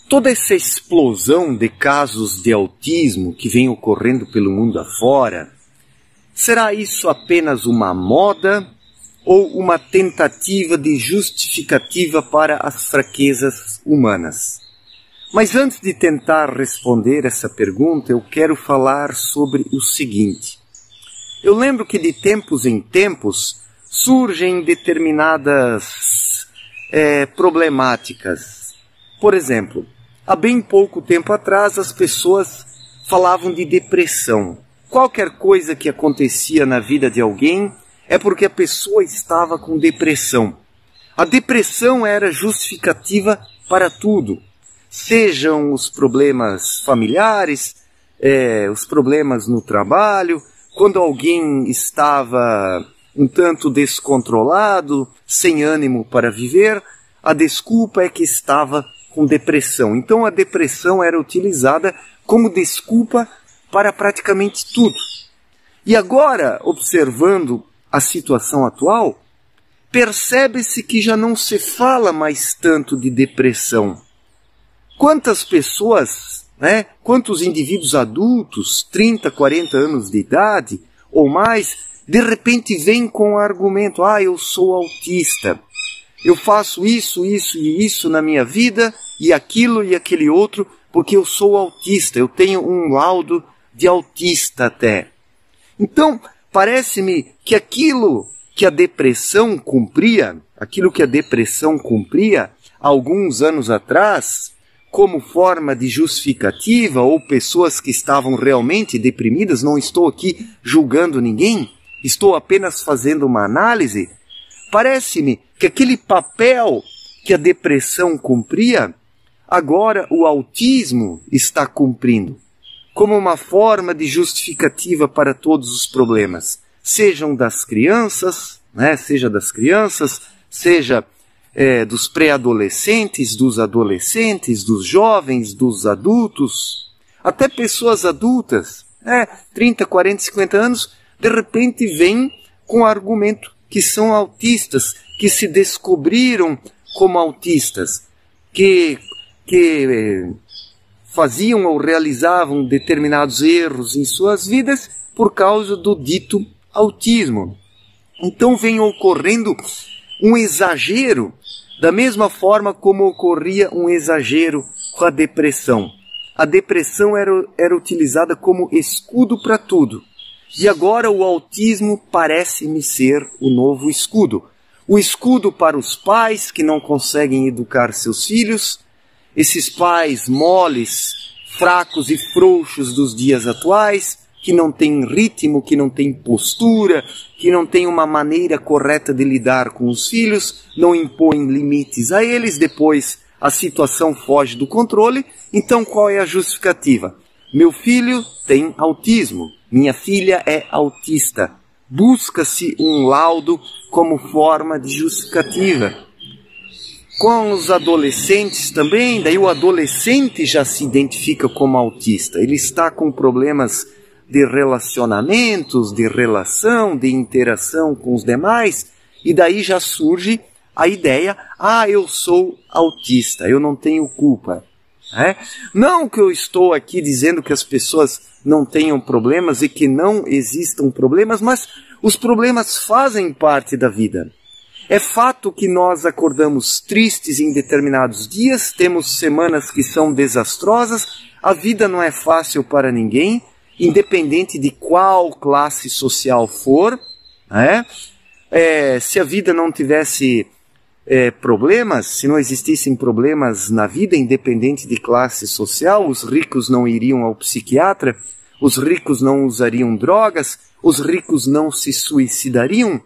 Toda essa explosão de casos de autismo que vem ocorrendo pelo mundo afora, será isso apenas uma moda ou uma tentativa de justificativa para as fraquezas humanas? Mas antes de tentar responder essa pergunta, eu quero falar sobre o seguinte. Eu lembro que de tempos em tempos surgem determinadas problemáticas. Por exemplo, há bem pouco tempo atrás as pessoas falavam de depressão. Qualquer coisa que acontecia na vida de alguém é porque a pessoa estava com depressão. A depressão era justificativa para tudo. Sejam os problemas familiares, os problemas no trabalho, quando alguém estava um tanto descontrolado, sem ânimo para viver, a desculpa é que estava com depressão. Então a depressão era utilizada como desculpa para praticamente tudo. E agora, observando a situação atual, percebe-se que já não se fala mais tanto de depressão. Quantas pessoas, quantos indivíduos adultos, 30, 40 anos de idade ou mais, de repente vêm com o argumento, eu sou autista, eu faço isso, isso e isso na minha vida, e aquilo e aquele outro, porque eu sou autista, eu tenho um laudo de autista até. Então, parece-me que aquilo que a depressão cumpria alguns anos atrás, como forma de justificativa, ou pessoas que estavam realmente deprimidas, não estou aqui julgando ninguém, estou apenas fazendo uma análise, parece-me que aquele papel que a depressão cumpria, agora o autismo está cumprindo, como uma forma de justificativa para todos os problemas, sejam das crianças, seja dos pré-adolescentes, dos adolescentes, dos jovens, dos adultos, até pessoas adultas, 30, 40, 50 anos, de repente vêm com o argumento que são autistas, que se descobriram como autistas, que faziam ou realizavam determinados erros em suas vidas por causa do dito autismo. Então vem ocorrendo um exagero, da mesma forma como ocorria um exagero com a depressão. A depressão era utilizada como escudo para tudo. E agora o autismo parece-me ser o novo escudo. O escudo para os pais que não conseguem educar seus filhos, esses pais moles, fracos e frouxos dos dias atuais, que não têm ritmo, que não têm postura, que não têm uma maneira correta de lidar com os filhos, não impõem limites a eles, depois a situação foge do controle. Então qual é a justificativa? Meu filho tem autismo, minha filha é autista. Busca-se um laudo como forma de justificativa. Com os adolescentes também, daí o adolescente já se identifica como autista. Ele está com problemas de relacionamentos, de relação, de interação com os demais, e daí já surge a ideia, eu sou autista, eu não tenho culpa. Não que eu estou aqui dizendo que as pessoas não tenham problemas e que não existam problemas, mas os problemas fazem parte da vida. É fato que nós acordamos tristes em determinados dias, temos semanas que são desastrosas, a vida não é fácil para ninguém, independente de qual classe social for. Se a vida não tivesse problemas, se não existissem problemas na vida, independente de classe social, os ricos não iriam ao psiquiatra, os ricos não usariam drogas, os ricos não se suicidariam.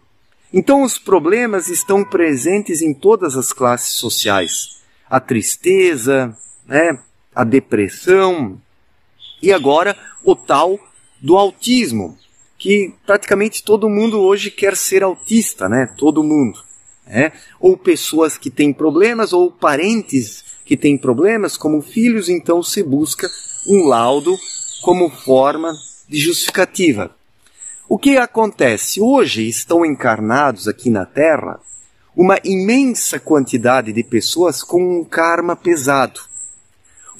Então os problemas estão presentes em todas as classes sociais. A tristeza, a depressão, e agora o tal do autismo, que praticamente todo mundo hoje quer ser autista, todo mundo. Ou pessoas que têm problemas, ou parentes que têm problemas, como filhos, então se busca um laudo como forma de justificativa. O que acontece? Hoje estão encarnados aqui na Terra uma imensa quantidade de pessoas com um karma pesado.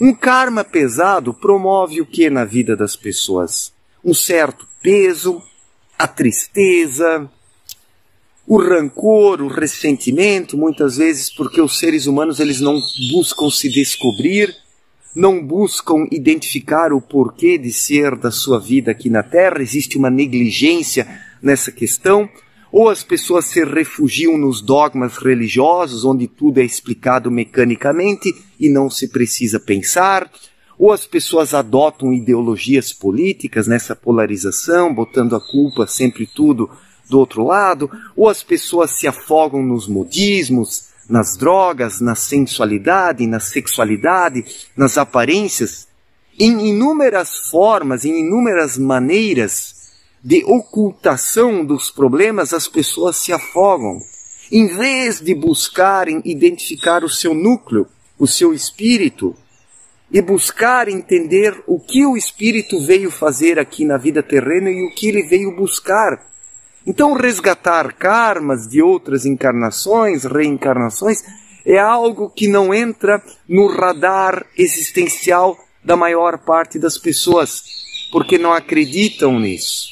Um karma pesado promove o que na vida das pessoas? Um certo peso, a tristeza, o rancor, o ressentimento, muitas vezes porque os seres humanos eles não buscam se descobrir, não buscam identificar o porquê de ser da sua vida aqui na Terra, existe uma negligência nessa questão, ou as pessoas se refugiam nos dogmas religiosos, onde tudo é explicado mecanicamente e não se precisa pensar, ou as pessoas adotam ideologias políticas nessa polarização, botando a culpa sempre tudo do outro lado, ou as pessoas se afogam nos modismos, nas drogas, na sensualidade, na sexualidade, nas aparências, em inúmeras formas, em inúmeras maneiras de ocultação dos problemas, as pessoas se afogam. Em vez de buscarem identificar o seu núcleo, o seu espírito, e buscar entender o que o espírito veio fazer aqui na vida terrena e o que ele veio buscar. Então, resgatar karmas de outras encarnações, reencarnações, é algo que não entra no radar existencial da maior parte das pessoas, porque não acreditam nisso.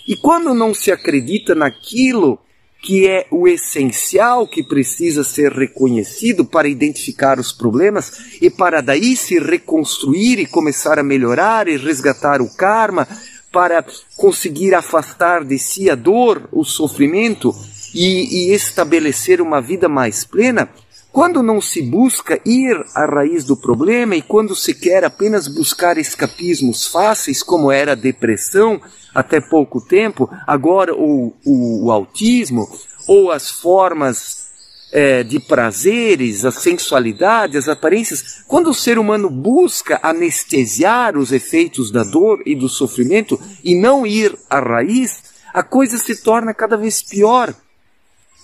E quando não se acredita naquilo que é o essencial que precisa ser reconhecido para identificar os problemas e para daí se reconstruir e começar a melhorar e resgatar o karma, para conseguir afastar de si a dor, o sofrimento e estabelecer uma vida mais plena, quando não se busca ir à raiz do problema e quando se quer apenas buscar escapismos fáceis, como era a depressão até pouco tempo, agora o autismo, ou as formas de prazeres, a sensualidade, as aparências, quando o ser humano busca anestesiar os efeitos da dor e do sofrimento e não ir à raiz, a coisa se torna cada vez pior.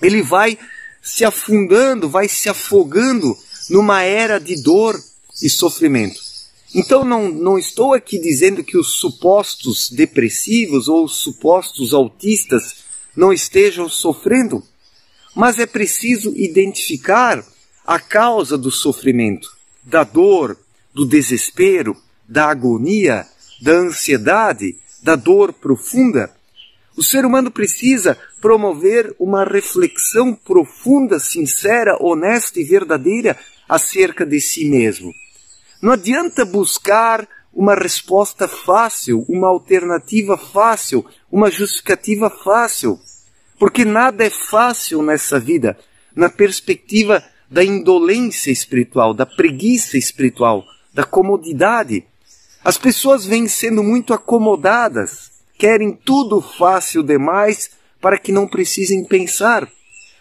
Ele vai se afundando, vai se afogando numa era de dor e sofrimento. Então não estou aqui dizendo que os supostos depressivos ou os supostos autistas não estejam sofrendo, mas é preciso identificar a causa do sofrimento, da dor, do desespero, da agonia, da ansiedade, da dor profunda. O ser humano precisa promover uma reflexão profunda, sincera, honesta e verdadeira acerca de si mesmo. Não adianta buscar uma resposta fácil, uma alternativa fácil, uma justificativa fácil. Porque nada é fácil nessa vida, na perspectiva da indolência espiritual, da preguiça espiritual, da comodidade. As pessoas vêm sendo muito acomodadas, querem tudo fácil demais para que não precisem pensar.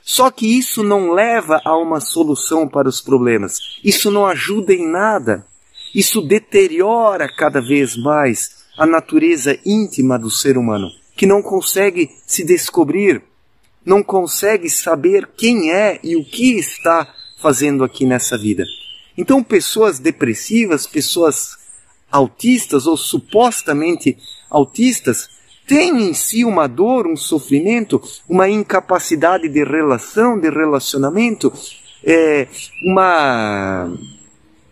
Só que isso não leva a uma solução para os problemas. Isso não ajuda em nada. Isso deteriora cada vez mais a natureza íntima do ser humano, que não consegue se descobrir, não consegue saber quem é e o que está fazendo aqui nessa vida. Então, pessoas depressivas, pessoas autistas ou supostamente autistas, têm em si uma dor, um sofrimento, uma incapacidade de relação, de relacionamento,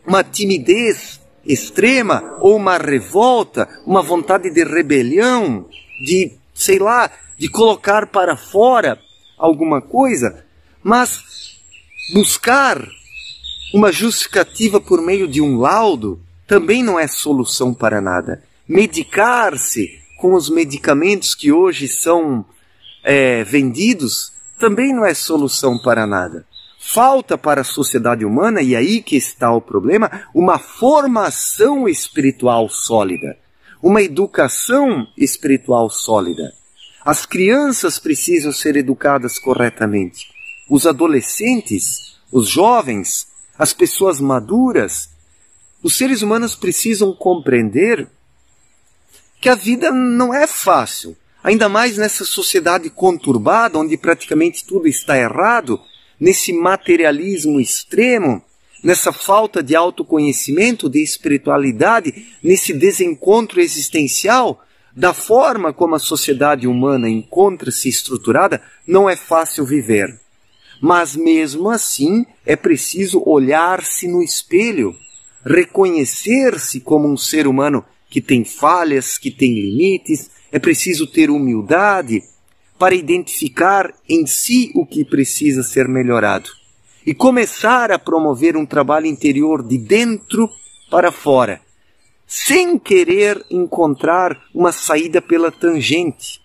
uma timidez extrema ou uma revolta, uma vontade de rebelião, de, de colocar para fora alguma coisa, mas buscar uma justificativa por meio de um laudo também não é solução para nada. Medicar-se com os medicamentos que hoje são vendidos também não é solução para nada. Falta para a sociedade humana, e aí que está o problema, uma formação espiritual sólida, uma educação espiritual sólida. As crianças precisam ser educadas corretamente. Os adolescentes, os jovens, as pessoas maduras, os seres humanos precisam compreender que a vida não é fácil. Ainda mais nessa sociedade conturbada, onde praticamente tudo está errado, nesse materialismo extremo, nessa falta de autoconhecimento, de espiritualidade, nesse desencontro existencial, da forma como a sociedade humana encontra-se estruturada, não é fácil viver. Mas mesmo assim é preciso olhar-se no espelho, reconhecer-se como um ser humano que tem falhas, que tem limites. É preciso ter humildade para identificar em si o que precisa ser melhorado e começar a promover um trabalho interior de dentro para fora, sem querer encontrar uma saída pela tangente.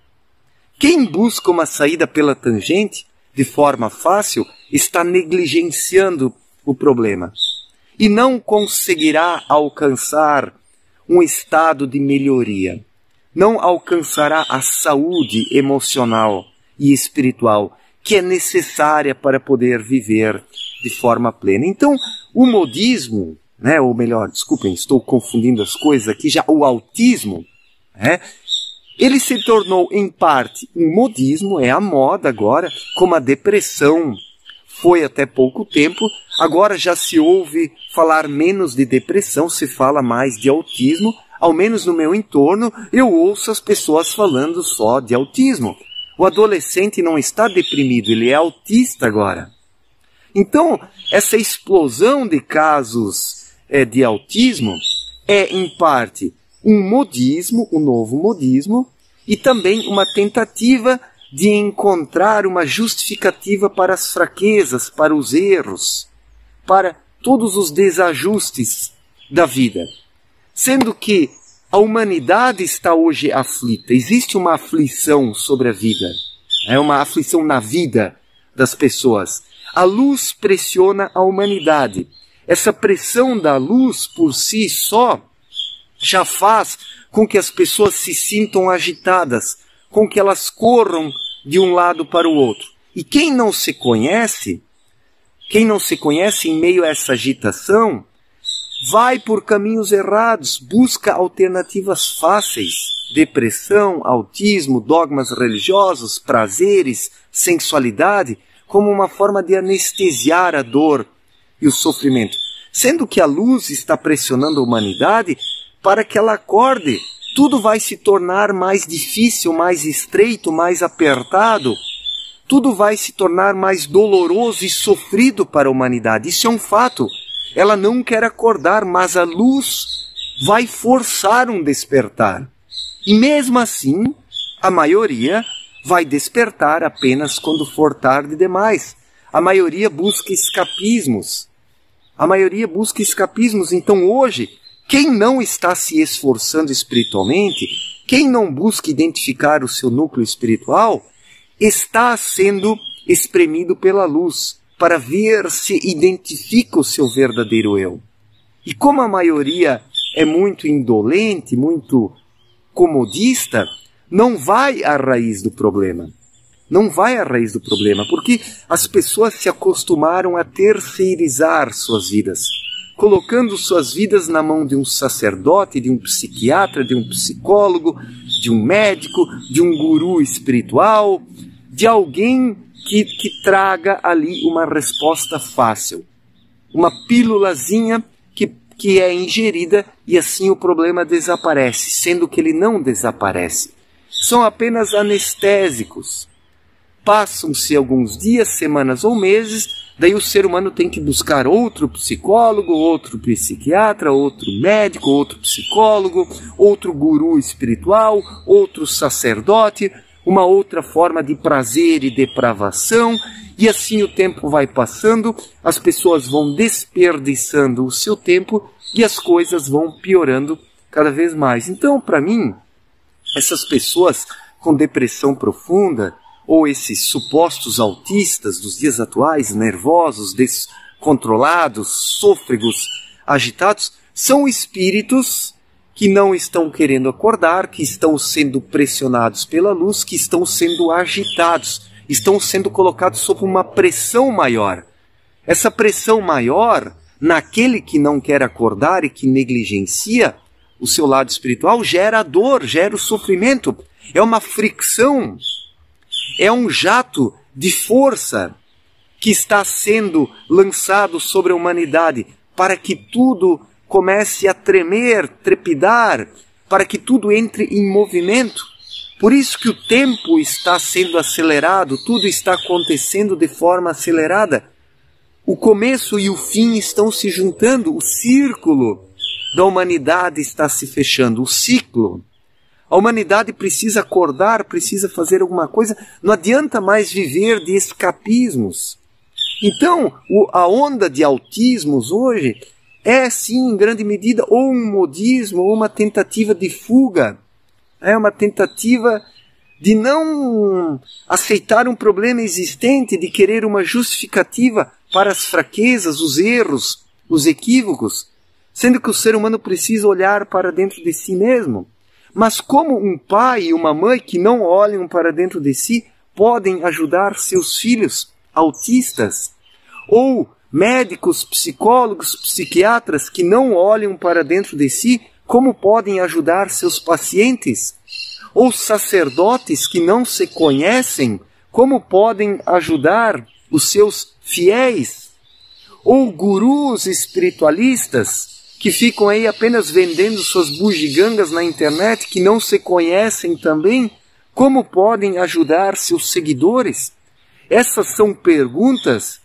Quem busca uma saída pela tangente, de forma fácil, está negligenciando o problema e não conseguirá alcançar um estado de melhoria. Não alcançará a saúde emocional e espiritual que é necessária para poder viver de forma plena. Então, o modismo, ou melhor, desculpem, estou confundindo as coisas aqui, já o autismo, ele se tornou em parte um modismo, é a moda agora, como a depressão foi até pouco tempo. Agora já se ouve falar menos de depressão, se fala mais de autismo. Ao menos no meu entorno, eu ouço as pessoas falando só de autismo. O adolescente não está deprimido, ele é autista agora. Então, essa explosão de casos de autismo é, em parte, um modismo, um novo modismo, e também uma tentativa de encontrar uma justificativa para as fraquezas, para os erros, para todos os desajustes da vida. Sendo que a humanidade está hoje aflita, existe uma aflição sobre a vida, é uma aflição na vida das pessoas. A luz pressiona a humanidade. Essa pressão da luz por si só já faz com que as pessoas se sintam agitadas, com que elas corram de um lado para o outro. E quem não se conhece em meio a essa agitação, vai por caminhos errados, busca alternativas fáceis. Depressão, autismo, dogmas religiosos, prazeres, sensualidade, como uma forma de anestesiar a dor e o sofrimento. Sendo que a luz está pressionando a humanidade para que ela acorde. Tudo vai se tornar mais difícil, mais estreito, mais apertado. Tudo vai se tornar mais doloroso e sofrido para a humanidade. Isso é um fato. Ela não quer acordar, mas a luz vai forçar um despertar. E mesmo assim, a maioria vai despertar apenas quando for tarde demais. A maioria busca escapismos. Então hoje, quem não está se esforçando espiritualmente, quem não busca identificar o seu núcleo espiritual, está sendo espremido pela luz para ver se identifica o seu verdadeiro eu. E como a maioria é muito indolente, muito comodista, não vai à raiz do problema. Porque as pessoas se acostumaram a terceirizar suas vidas, colocando suas vidas na mão de um sacerdote, de um psiquiatra, de um psicólogo, de um médico, de um guru espiritual, de alguém que traga ali uma resposta fácil, uma pílulazinha que é ingerida e assim o problema desaparece, sendo que ele não desaparece. São apenas anestésicos. Passam-se alguns dias, semanas ou meses, daí o ser humano tem que buscar outro psicólogo, outro psiquiatra, outro médico, outro psicólogo, outro guru espiritual, outro sacerdote, uma outra forma de prazer e depravação, e assim o tempo vai passando, as pessoas vão desperdiçando o seu tempo e as coisas vão piorando cada vez mais. Então, para mim, essas pessoas com depressão profunda, ou esses supostos autistas dos dias atuais, nervosos, descontrolados, sôfregos, agitados, são espíritos que não estão querendo acordar, que estão sendo pressionados pela luz, que estão sendo agitados, estão sendo colocados sob uma pressão maior. Essa pressão maior, naquele que não quer acordar e que negligencia o seu lado espiritual, gera a dor, gera o sofrimento. É uma fricção, é um jato de força que está sendo lançado sobre a humanidade para que tudo comece a tremer, trepidar, para que tudo entre em movimento. Por isso que o tempo está sendo acelerado, tudo está acontecendo de forma acelerada. o começo e o fim estão se juntando, o círculo da humanidade está se fechando, o ciclo. A humanidade precisa acordar, precisa fazer alguma coisa, não adianta mais viver de escapismos. Então, a onda de autismos hoje é sim, em grande medida, ou um modismo, ou uma tentativa de fuga. É uma tentativa de não aceitar um problema existente, de querer uma justificativa para as fraquezas, os erros, os equívocos, sendo que o ser humano precisa olhar para dentro de si mesmo. Mas como um pai e uma mãe que não olham para dentro de si podem ajudar seus filhos autistas? Ou médicos, psicólogos, psiquiatras que não olham para dentro de si, como podem ajudar seus pacientes? Ou sacerdotes que não se conhecem, como podem ajudar os seus fiéis? Ou gurus espiritualistas que ficam aí apenas vendendo suas bugigangas na internet, que não se conhecem também, como podem ajudar seus seguidores? Essas são perguntas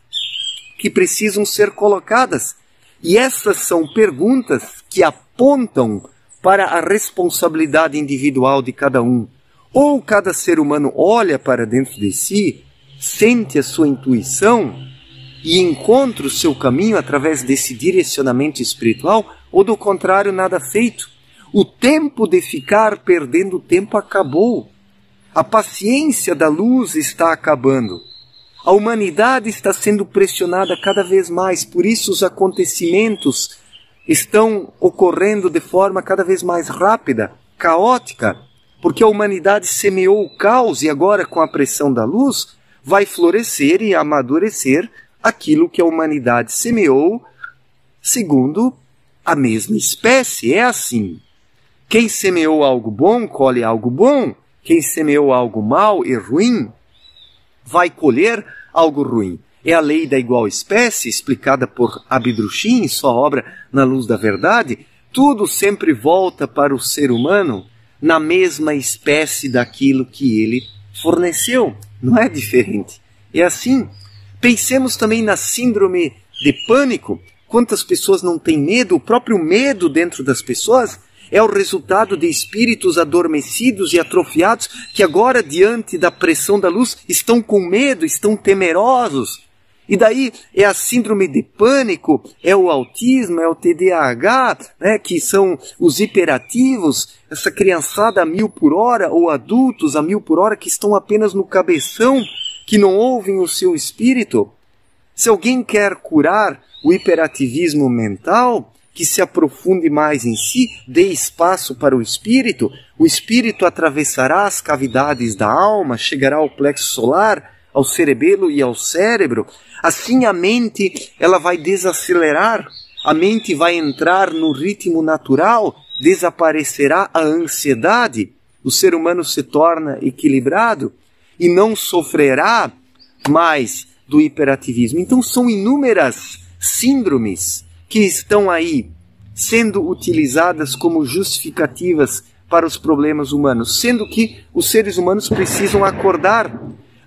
que precisam ser colocadas. E essas são perguntas que apontam para a responsabilidade individual de cada um. Ou cada ser humano olha para dentro de si, sente a sua intuição e encontra o seu caminho através desse direcionamento espiritual, ou do contrário, nada feito. O tempo de ficar perdendo tempo acabou. A paciência da luz está acabando. A humanidade está sendo pressionada cada vez mais, por isso os acontecimentos estão ocorrendo de forma cada vez mais rápida, caótica, porque a humanidade semeou o caos e agora, com a pressão da luz, vai florescer e amadurecer aquilo que a humanidade semeou, segundo a mesma espécie. É assim. Quem semeou algo bom, colhe algo bom. Quem semeou algo mal e ruim, vai colher algo ruim. É a lei da igual espécie, explicada por Abdrushim em sua obra Na Luz da Verdade. Tudo sempre volta para o ser humano na mesma espécie daquilo que ele forneceu. Não é diferente. É assim. Pensemos também na síndrome de pânico. Quantas pessoas não têm medo? O próprio medo dentro das pessoas é o resultado de espíritos adormecidos e atrofiados que agora, diante da pressão da luz, estão com medo, estão temerosos. E daí é a síndrome de pânico, é o autismo, é o TDAH, né, que são os hiperativos, essa criançada a 1000 por hora, ou adultos a 1000 por hora que estão apenas no cabeção, que não ouvem o seu espírito. Se alguém quer curar o hiperativismo mental, que se aprofunde mais em si, dê espaço para o espírito atravessará as cavidades da alma, chegará ao plexo solar, ao cerebelo e ao cérebro. Assim a mente ela vai desacelerar, a mente vai entrar no ritmo natural, desaparecerá a ansiedade, o ser humano se torna equilibrado e não sofrerá mais do hiperativismo. Então são inúmeras síndromes que estão aí sendo utilizadas como justificativas para os problemas humanos, sendo que os seres humanos precisam acordar.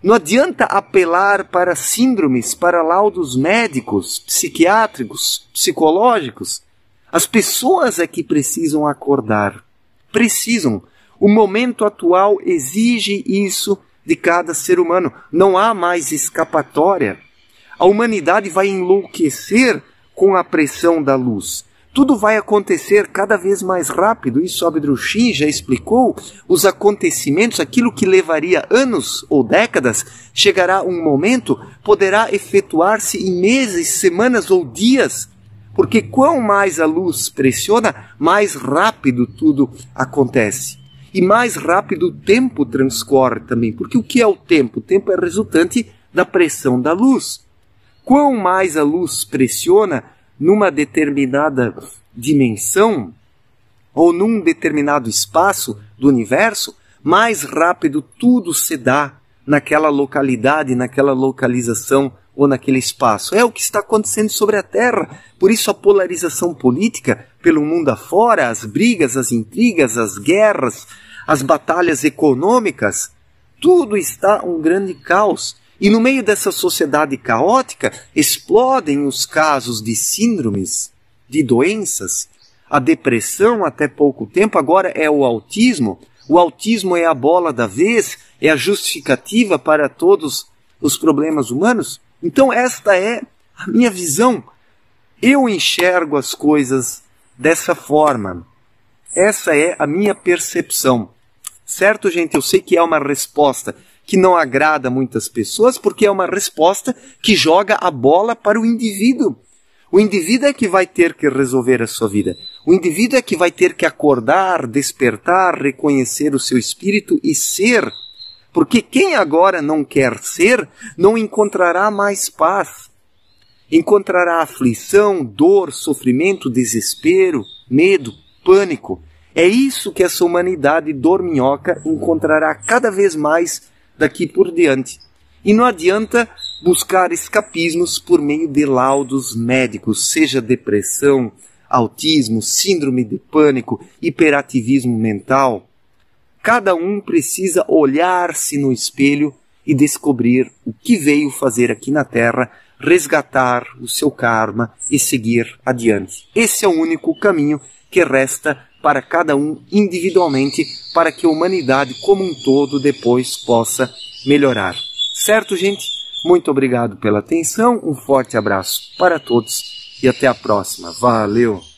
Não adianta apelar para síndromes, para laudos médicos, psiquiátricos, psicológicos. As pessoas é que precisam acordar. Precisam. O momento atual exige isso de cada ser humano. Não há mais escapatória. A humanidade vai enlouquecer com a pressão da luz. Tudo vai acontecer cada vez mais rápido. Isso Abdrushim já explicou. Os acontecimentos, aquilo que levaria anos ou décadas, chegará um momento, poderá efetuar-se em meses, semanas ou dias. Porque quanto mais a luz pressiona, mais rápido tudo acontece. E mais rápido o tempo transcorre também. Porque o que é o tempo? O tempo é resultante da pressão da luz. Quanto mais a luz pressiona numa determinada dimensão ou num determinado espaço do universo, mais rápido tudo se dá naquela localidade, naquela localização ou naquele espaço. É o que está acontecendo sobre a Terra. Por isso a polarização política pelo mundo afora, as brigas, as intrigas, as guerras, as batalhas econômicas, tudo está um grande caos. E no meio dessa sociedade caótica, explodem os casos de síndromes, de doenças. A depressão, até pouco tempo, agora é o autismo. O autismo é a bola da vez, é a justificativa para todos os problemas humanos. Então esta é a minha visão. Eu enxergo as coisas dessa forma. Essa é a minha percepção. Certo, gente? Eu sei que é uma resposta que não agrada muitas pessoas, porque é uma resposta que joga a bola para o indivíduo. O indivíduo é que vai ter que resolver a sua vida. O indivíduo é que vai ter que acordar, despertar, reconhecer o seu espírito e ser. Porque quem agora não quer ser, não encontrará mais paz. Encontrará aflição, dor, sofrimento, desespero, medo, pânico. É isso que essa humanidade dorminhoca encontrará cada vez mais daqui por diante. E não adianta buscar escapismos por meio de laudos médicos, seja depressão, autismo, síndrome de pânico, hiperativismo mental. Cada um precisa olhar-se no espelho e descobrir o que veio fazer aqui na Terra, resgatar o seu karma e seguir adiante. Esse é o único caminho que resta para cada um individualmente, para que a humanidade como um todo depois possa melhorar. Certo, gente? Muito obrigado pela atenção, um forte abraço para todos e até a próxima. Valeu!